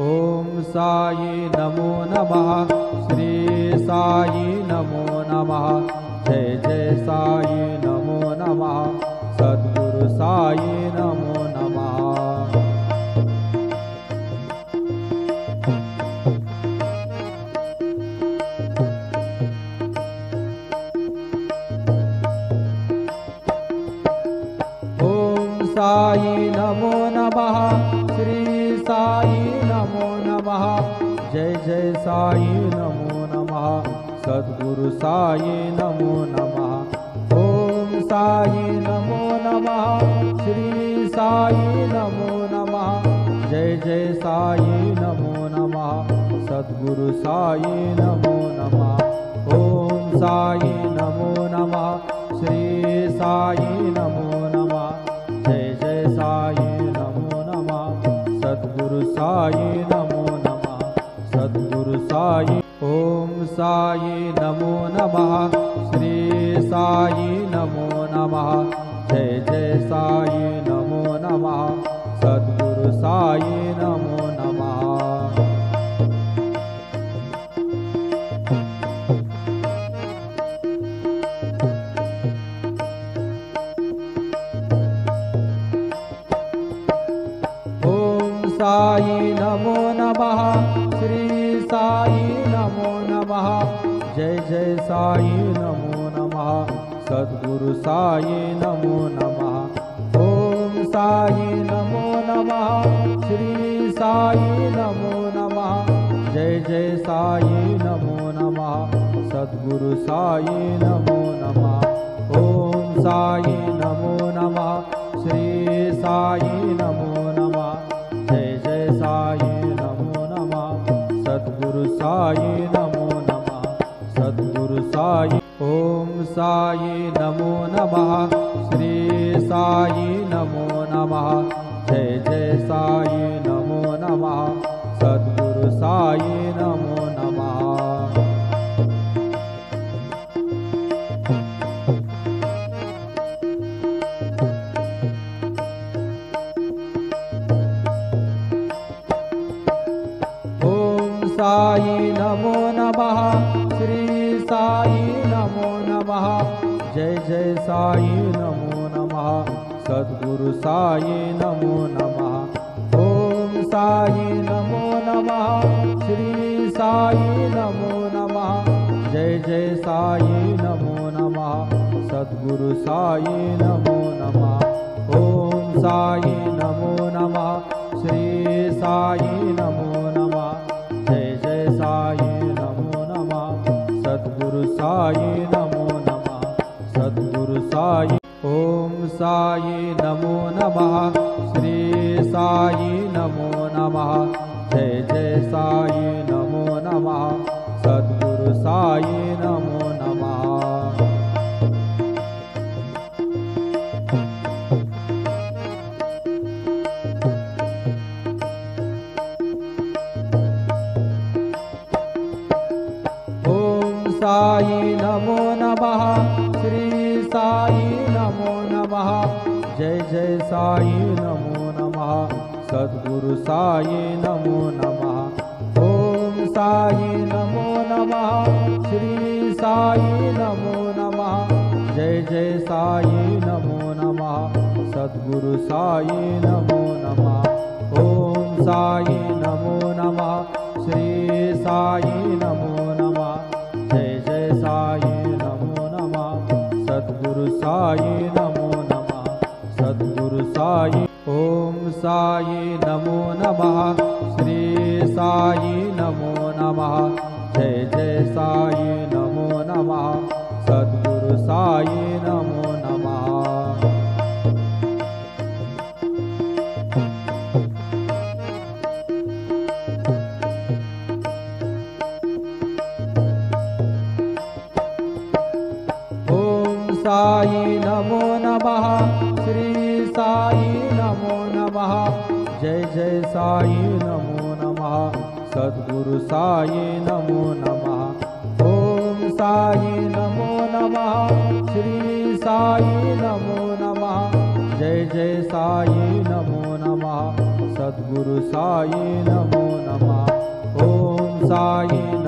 ओम साई नमो नमः। श्री साई नमो नमः। जय जय साई नमो नमः। सद्गुरु साई नमो नमः। साई नमो नमः। श्री साई नमो नमः। जय जय साई नमो नमः। सद्गुरु साई नमो नमः। ओम साई नमो नमः। श्री साई नमो नमः। जय जय साई नमो नमः। सद्गुरु साई नमो नमः। ओम साई नमो नमः। श्री साई नमो नमः। जय जय साई नमो नमः। सद्गुरु साई नमो नमः। सद्गुरु साई। ओम साई नमो नमः। श्री साई नमो नमः। जय जय साई नमो नमः। सद्गुरु साई नमो नमः। साई नमो नमः। श्री साई नमो नमः। जय जय साई नमो नमः। सद्गुरु साई नमो नमः। ओम साई नमो नमः। श्री साई नमो नमः। जय जय साई नमो नमः। सद्गुरु साई नमो नमः। ओम साई नमो नमः। श्री साई नमो नमः। जय जय साई नमो नमः। सद्गुरु साई नमो नमः। सद्गुरु साई। ओम साई नमो नमः। श्री साई नमो नमः। जय जय साई नमो नमः। सद्गुरु साई नमो नमः। साई नमो नमः। श्री साई नमो नमः। जय जय साई नमो नमः। सद्गुरु साई नमो नमः। ओम साई नमो नमः। श्री साई नमो नमः। जय जय साई नमो नमः। सद्गुरु साई नमो नमः। ओम साई नमो नमः। श्री साई नमो नमः। जय जय साई नमो नमः। सद्गुरु साई नमो नमः। सद्गुरु साई। ओम साई नमो नमः। श्री साई नमो नमः। जय जय साई नमो नमः। सद्गुरु साई नमो नमः। साई नमो नमः। श्री साई नमो नमः। जय जय साई नमो नमः। सद्गुरु साई नमो नमः। ओम साई नमो नमः। श्री साई नमो नमः। जय जय साई नमो नमः। सद्गुरु साई नमो नमः। ओम साई नमो नमः। श्री साई नमो नमः। जय जय साई नमो नमः। सद्गुरु साई नमो नमः। सद्गुरु साई। ओम साई नमो नमः। श्री साई नमो नमः। जय जय साई नमो नमः। सद्गुरु साई नमो नमः। साई नमो नमः। श्री साई नमो नमः। जय जय साई नमो नमः। सद्गुरु साई नमो नमः। ओम साई नमो नमः। श्री साई नमो नमः। जय जय साई नमो नमः। सद्गुरु साई नमो नमः। साई